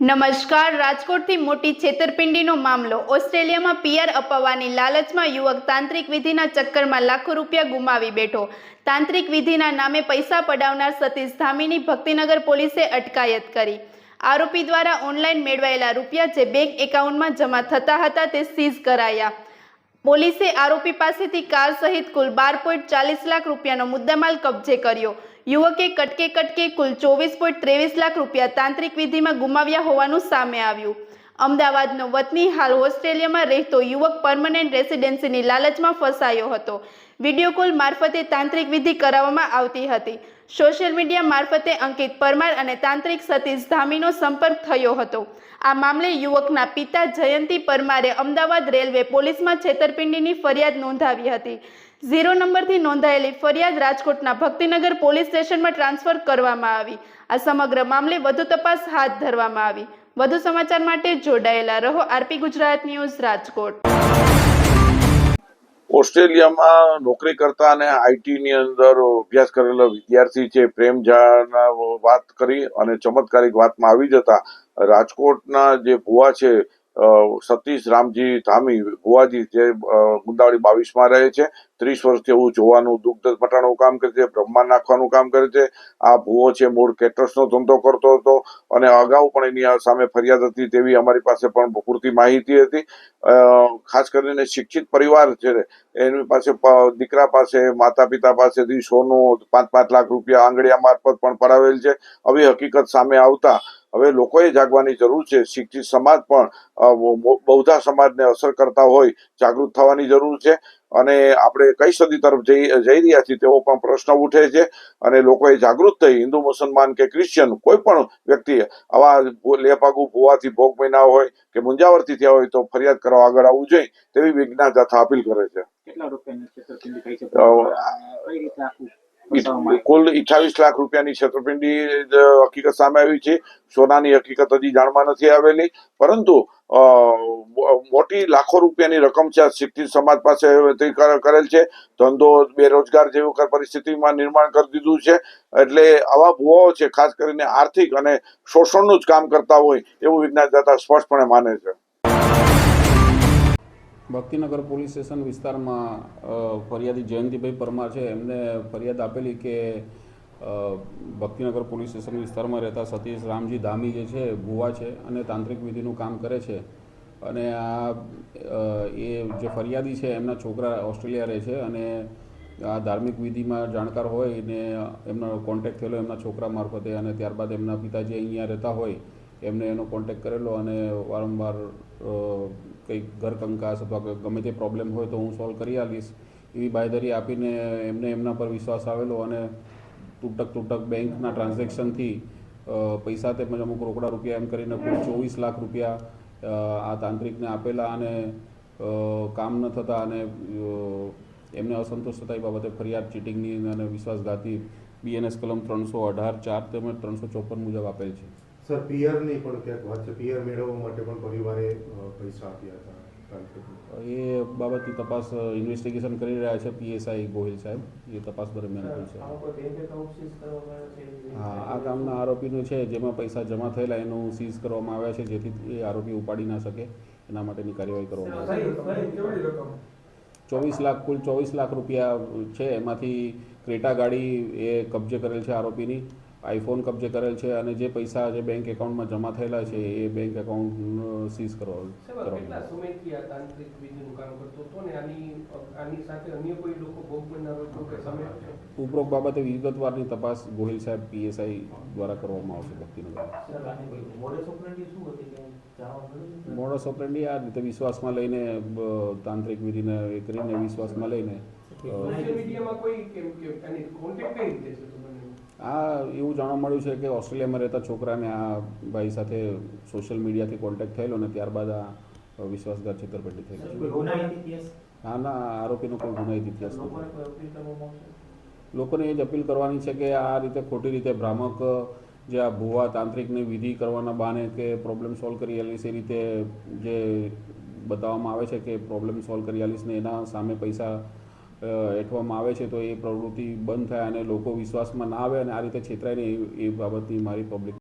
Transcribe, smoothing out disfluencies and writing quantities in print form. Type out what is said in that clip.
નમસ્કાર. રાજકોટથી મોટી છેતરપિંડીનો મામલો. ઓસ્ટ્રેલિયામાં પીઆર અપાવવાની લાલચમાં યુવક તાંત્રિક વિધિના ચક્કરમાં લાખો રૂપિયા ગુમાવી બેઠો. તાંત્રિક વિધિના નામે પૈસા પડાવનાર સતીશ ધામીની ભક્તિનગર પોલીસે અટકાયત કરી. આરોપી દ્વારા ઓનલાઈન મેળવાયેલા રૂપિયા જે બેંક એકાઉન્ટમાં જમા થતા હતા તે સીઝ કરાયા. પોલીસે આરોપી પાસેથી કાર સહિત કુલ 12.40 લાખ રૂપિયાનો મુદ્દામાલ કબજે કર્યો. યુવકે કટકે કુલ 24.23 લાખ રૂપિયા તાંત્રિક વિધિમાં ગુમાવ્યા હોવાનું સામે આવ્યું. અમદાવાદનો વતની હાલ ઓસ્ટ્રેલિયામાં રહેતો યુવક પરમનન્ટ રેસિડેન્સીની લાલચમાં ફસાયો હતો. વિડીયો કોલ મારફતે તાંત્રિક વિધિ કરાવવામાં આવતી હતી. સોશિયલ મીડિયા મારફતે અંકિત પરમાર અને તાંત્રિક સતીશ ધામીનો સંપર્ક થયો હતો. આ મામલે યુવકના પિતા જયંતિ પરમારે અમદાવાદ રેલવે પોલીસમાં છેતરપિંડીની ફરિયાદ નોંધાવી હતી. 0 નંબરથી નોંધાયેલી ફરિયાદ રાજકોટના ભક્તિનગર પોલીસ સ્ટેશનમાં ટ્રાન્સફર કરવામાં આવી. આ સમગ્ર મામલે વધુ તપાસ હાથ ધરવામાં આવી. વધુ સમાચાર માટે જોડાયેલા રહો આરપી ગુજરાત ન્યૂઝ રાજકોટ. ઓસ્ટ્રેલિયામાં નોકરી કરતા અને આઈટીની અંદર અભ્યાસ કરેલો વિદ્યાર્થી છે પ્રેમ ઝાના વાત કરી અને ચમત્કારિક વાતમાં આવી જતા રાજકોટના જે ભુવા છે સતીશ રામજી ધામી ભુવાજી જે ગુંદાવાડી 22 રહે છે. 30 વર્ષથી એવું જોવાનું દુગ્ધ મટાણું કામ કરે છે, બ્રહ્માંડ નાખવાનું કામ કરે છે. આ ભુવો છે મૂળ કેટરસનો ધંધો કરતો હતો અને અગાઉ પણ એની સામે ફરિયાદ હતી તેવી અમારી પાસે પણ પૂરતી માહિતી હતી. ખાસ કરીને શિક્ષિત પરિવાર છે એની પાસે દીકરા પાસે માતા પિતા પાસેથી સોનું 5-5 લાખ રૂપિયા આંગળીયા મારફત પણ પડાવેલ છે. આવી હકીકત સામે આવતા હવે લોકોએ જાગવાની જરૂર છે. શિક્ષિત સમાજ પણ બૌદ્ધ સમાજને અસર કરતા હોય જાગૃત થવાની જરૂર છે અને આપણે કઈ સદી તરફ જઈ રહ્યા છીએ તેવો પણ પ્રશ્ન ઉઠે છે અને લોકોએ જાગૃત થઈ હિન્દુ મુસલમાન કે ક્રિશ્ચિયન કોઈ પણ વ્યક્તિ આવા લેપાગુ ભુવાથી ભોગ બન્યા હોય કે મુંજાવરથી થયા હોય તો ફરિયાદ કરવા આગળ આવવું જોઈએ તેવી વિજ્ઞાન જાથા અપીલ કરે છે. કુલ 28 લાખ રૂપિયાની છેતરપિંડી હકીકત સામે આવી છે. સોનાની હકીકત હજી જાણમાં નથી આવેલી, પરંતુ મોટી લાખો રૂપિયાની રકમ છે શિક્ષિત સમાજ પાસે કરેલ છે. ધંધો બેરોજગાર જેવી પરિસ્થિતિમાં નિર્માણ કરી દીધું છે. એટલે આવા ભુવાઓ છે ખાસ કરીને આર્થિક અને શોષણનું જ કામ કરતા હોય એવું વિજ્ઞાન દાતા સ્પષ્ટપણે માને છે. ભક્તિનગર પોલીસ સ્ટેશન વિસ્તારમાં ફરિયાદી જયંતિભાઈ પરમાર છે એમને ફરિયાદ આપેલી કે ભક્તિનગર પોલીસ સ્ટેશન વિસ્તારમાં રહેતા સતીશ રામજી ધામી જે છે ભુવા છે અને તાંત્રિક વિધિનું કામ કરે છે અને એ જે ફરિયાદી છે એમના છોકરા ઓસ્ટ્રેલિયા રહે છે અને આ ધાર્મિક વિધિમાં જાણકાર હોય ને એમનો કોન્ટેક્ટ થયેલો એમના છોકરા મારફતે અને ત્યારબાદ એમના પિતાજી અહીંયા રહેતા હોય એમને એનો કોન્ટેક્ટ કરેલો અને વારંવાર કંઈક ઘર કંકાસ અથવા ગમે તે પ્રોબ્લેમ હોય તો હું સોલ્વ કરી આવીશ એવી બાંયધરી આપીને એમને એમના પર વિશ્વાસ આવેલો અને તૂટક બેંકના ટ્રાન્ઝેક્શનથી પૈસા તેમજ અમુક રોકડા રૂપિયા એમ કરીને કુલ 24 લાખ રૂપિયા આ તાંત્રિકને આપેલા અને કામ ન થતા અને એમને અસંતોષ થતા એ બાબતે ફરિયાદ ચીટિંગની અને વિશ્વાસઘાતી BNS કલમ 318(4) તેમજ 354 મુજબ આપેલ છે. સર, પીઆરની પણ ક્યાંક વાત છે, પીઆર મેળવવા માટે પણ પરિવારે પૈસા આપ્યા હતા. એ બાબતની તપાસ ઇન્વેસ્ટિગેશન કરી રહ્યા છે PSI ગોહિલ સાહેબ, એ તપાસ દરમિયાન છે. હા, આ કામના આરોપીનું છે જેમાં પૈસા જમા થયેલા એનું સીઝ કરવામાં આવ્યા છે જેથી એ આરોપી ઉપાડી ના શકે એના માટેની કાર્યવાહી કરવામાં આવે. 24 લાખ કુલ 24 લાખ રૂપિયા છે. એમાંથી ક્રેટા ગાડી એ કબજે કરેલ છે આરોપીની, આઈફોન કબજે કરેલ છે અને જે પૈસા જે બેંક એકાઉન્ટમાં જમા થયેલા છે એ બેંક એકાઉન્ટ સીઝ કરવામાં. ઉપરોક્ત બાબતે વિગતવારની તપાસ ગોહિલ સાહેબ PSI દ્વારા કરવામાં આવશે. ભક્તિનગર મોડસ ઓપરેન્ડી આ રીતે વિશ્વાસમાં લઈને તાંત્રિક વિધિને એ કરીને વિશ્વાસમાં લઈને એવું જાણવા મળ્યું છે કે ઓસ્ટ્રેલિયામાં રહેતા છોકરાને આ ભાઈ સાથે સોશિયલ મીડિયાથી કોન્ટેક્ટ થયેલો અને ત્યારબાદ આ વિશ્વાસઘાત છેતરપિંડી થઈ. ના, આરોપીનો કોઈ ગુનાહિત ઇતિહાસ નથી. લોકોને એ જ અપીલ કરવાની છે કે આ રીતે ખોટી રીતે ભ્રામક જે આ ભુવા તાંત્રિકની વિધિ કરવાના બહાને કે પ્રોબ્લેમ સોલ્વ કરી આલીશ એ રીતે જે બતાવવામાં આવે છે કે પ્રોબ્લેમ સોલ્વ કરી આલીશ ને એના સામે પૈસા એઠવામાં આવે છે તો એ પ્રવૃત્તિ બંધ થાય અને લોકો વિશ્વાસમાં ના આવે અને આ રીતે છેતરાય ને એ બાબતની મારી પબ્લિક